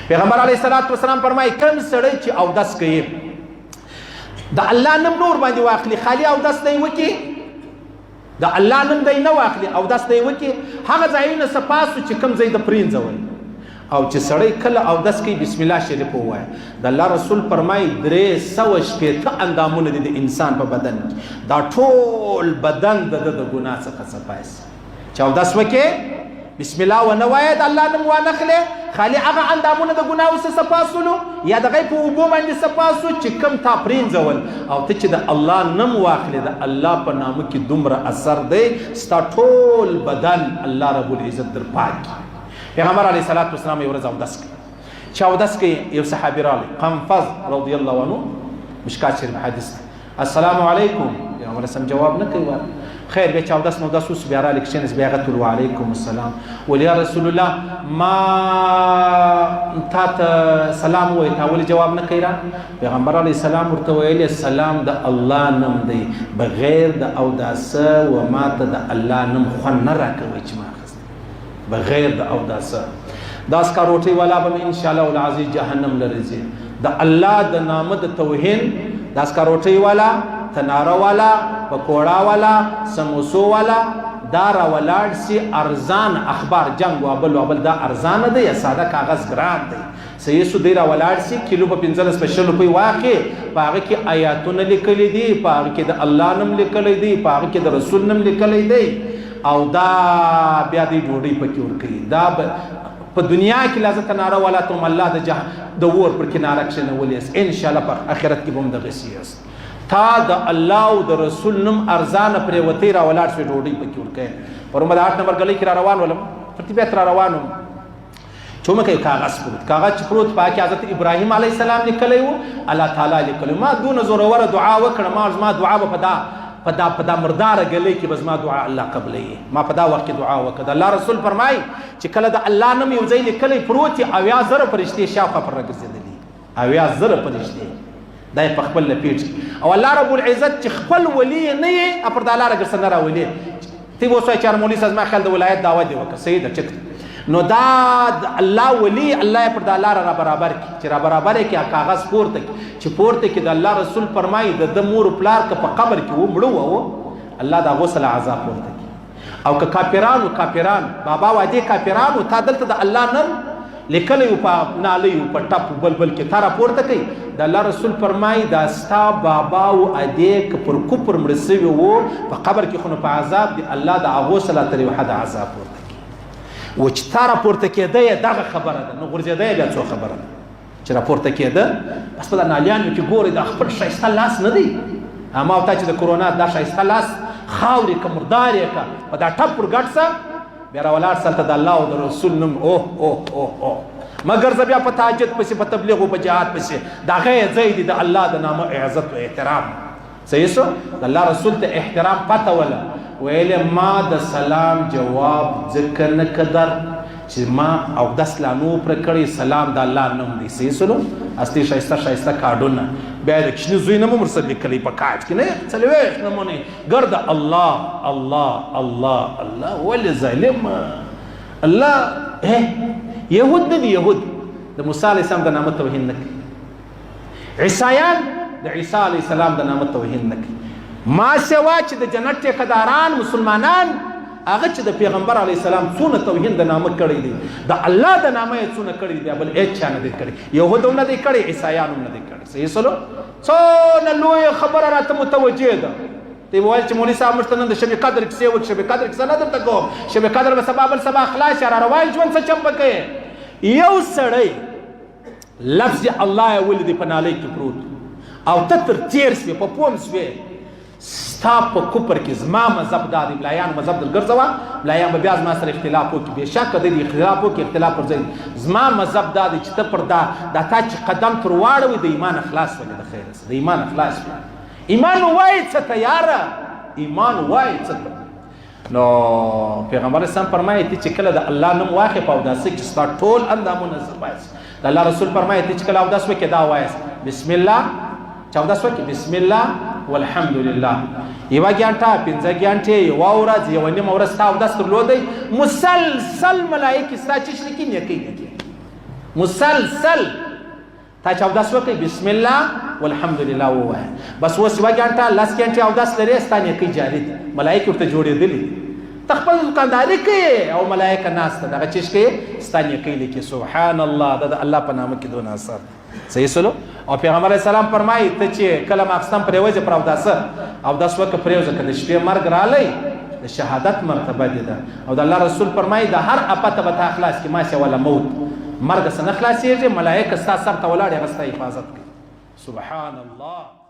پیغمبر علیه الصلاۃ والسلام فرمایي کوم سړی چې اودس کوي د الله نوم نور باندې واخلي خالي اودس نه وکي د الله نوم دی نه واخلي اودس نه وکي هغه ځایونه صفاسو چې کوم ځای د پرینځول او چې سړی کله اودس کوي بسم الله شریف ووایي د الله رسول فرمایي 360 اندامونه دي د انسان په بدن دا ټول بدن د ګناه څخه صفایي چې اودس وکي بسم الله ونه وایي د الله نوم وانخلي خالي هغه اندامونه د ګناو څخه صفاسولو یا د غیب په وبو باندې صفاسو چې کم تا پرینځول او ته چې د الله نوم واخلي د الله په نامه کې دومره اثر دی ستا ټول بدن الله رب العزت در پاک پیغمبر علیه الصلاۃ والسلام یو ورځ اودس کوي چې اودس کوي یو صحابي راغی قنفذ رضی الله عنه مشکات شریف حدیث السلام علیکم پیغمبر سم جواب نه کوي خیر به چې اودس نو داس اوس بیا را لیکشنس بیا غتل وعلیکم السلام ولیا رسول الله ما تا سلام وای تا ول جواب نه کوي پیغمبر علیه السلام ورته ویل سلام د الله نوم دی بغیر د اوداسه و ما ته د الله نوم خو نه راکوي چې ما بغیر د اوداسه داس کاروټي والا به ان شاء الله العزیز جهنم لرزي د الله د نامه د توهین داس کاروټي والا تناره والا پکوړه والا سموسو والا دا را ولاړ سي ارزان اخبار جنگ وابل دا ارزان دی یا ساده کاغذ ګرام دی صحیح سو دی را ولاړ سي کیلو په 15 سپیشل روپی واقع پاغه کې آیاتونه لیکل دي پاغه کې د الله نوم لیکل دي پاغه کې د رسول نوم لیکل دي او دا بیا دی ډوډۍ پکې ورکړي دا په دنیا کې لازم کناره والا ته الله د ور پر کناره کښنه ولیس ان شاء الله په آخرت کې به هم د غسیاس تا د الله او د رسول نوم ارزان پر وتی را ولاړ شي ډوډۍ پکې ورکړي پرمه 8 نمبر گلی کې را روان ولم ترتیبات را روانم چومه کې کاغذ پروت پاکي حضرت ابراهيم عليه السلام لیکلی وو الله تعالی لیکلی ما دون زور ور دعا وکړه ما دعا پدا مردار گلی کې بس ما دعا الله قبلې ما پدا وخت دعا وکړه الله رسول فرمای چې کله د الله نوم یو ځای لیکلی پروت او یا زره فرشتي شاوخه پر راګرځېدلې او یا زره فرشتي دای په خپل لپیټ او الله رب العزت چې خپل ولی نه یې پر د الله راګرځنه راولي تی وسوي چې مولوي ساز ما خل د ولایت دعوت دی وکړه سید چک نو دا الله ولی الله پر د الله را برابر کی چې را برابر کی کاغذ پورته چې پورته کی د الله رسول فرمایي د مور پلار ک په قبر کې و مړو وو الله دا غسل عذاب پورته کی او ک کافران بابا وادي کافرانو تا دلته د الله نن لیکلی په نالی په ټپ بلبل کې تارا پورته کوي د الله رسول فرمایي دا ستا بابا او ادیک پر کوپر مرسوي وو په قبر کې خو په عذاب دی الله د غسل تر حد عذاب پورته و چې تا راپورته کېده دغه خبره ده نو غورځېده بیا څو خبره ده چې راپورته کېده بس په د نالیانو کې ګورې د خپل ښایسته لاس نه دی اما او تا چې د کرونا دا ښایسته لاس خاورې که مردار یې که په دا ټپ ور ګډ سه بیا راولاړ سلته د الله او د رسول نوم اوه مګر زه بیا په تهجد پسې په تبلیغ او په جهاد پسې د هغه ځای دی د الله د نامه عزت او احترام صحیح شو د الله رسول ته احترام پته وله ویل ما د سلام جواب ذکر نه قدر چې ما او داس لانو پر کړی سلام د الله نوم دی صحیح سلو اصلي شایسته کارډونه بیا د کښنی زوی نه مرسل کلی په کاټ کې نه څلويش نمونه ګرد الله ول ظالم الله يهود د موسی عليه السلام د نامه توهین نک عیسایان د عیسی علیه السلام د نامه توهین نک ما سوا چې د جنت ټیکداران مسلمانان هغه چې د پیغمبر علیه السلام څونه توهین د نامه کړی دی د الله د نامه یې څونه کړی دی بل هیڅ چا نه دی کړی یهود هم نه دی کړی عیسایان هم نه دی کړی صحیح سلو څونه لوی خبره راته متوجه ده تی وایي چې مولوي صاحب مشته نن د شب قدر کیسې وکړي شب قدر کیسه نه درته کوم شب قدر به سبا بل سبا خلاص را روایل ژوند څه چم بکې یو سړی لفظ الله ولې دی په نالۍ کې پروت او ته تر تیر سوې په پوم سوې ستا په کوپر کې زما مذهب دا دی ملایان مذهب درګرځوه ملایان به بیا زما سره اختلاف وکړي بېشکه دی اختلاف وکړي اختلاف پر ځای زما مذهب دا دی چې ته پر دا تا چې قدم تر واړوي د ایمان خلاص ولې د خیر د ایمان خلاص ایمان وایي څه تیاره ایمان وایي څه نو پیغمبر اسلام فرمایي چې کله د الله نوم واخې په اوداسه کې ستا ټول اندامونه زبایس د الله رسول فرمایي چې کله اوداس وکې دا وایس بسم الله چې اوداس وکې بسم الله والحمد لله یو غانټه 15 غانټه یو ورځ یو نیم ورځ تا اوداس درلودي مسلسل ملائکه ستا چې شریکین یې کوي مسلسل تا چې اودس وکړي بسم الله والحمدلله ووایه بس اوس یوه ګنټه لس ګنټې اودس لرې ستا نیکۍ جاري دي ملایکې ورته جوړېدلي ته خپل دکانداري کوې او ملایکه ناسته دغه چیز کوې ستا نیکۍ لیکي سبحان الله دا د الله په نامه کې دونه اثر صحیح سلو او پیغمبر علیه السلام فرمایي ته چې کله ماخستن پرېوځې پر اوداسه اودس وکړه پرېوځه که د شپې مرګ رالی د شهادت مرتبه دې ده او د الله رسول فرمایي د هر اپته به تا خلاص کړي ماشي ولا موت مرګ څه نه خلاصېږي ملایکه ستا سر ته ولاړ هغه ستا حفاظت کوي سبحان الله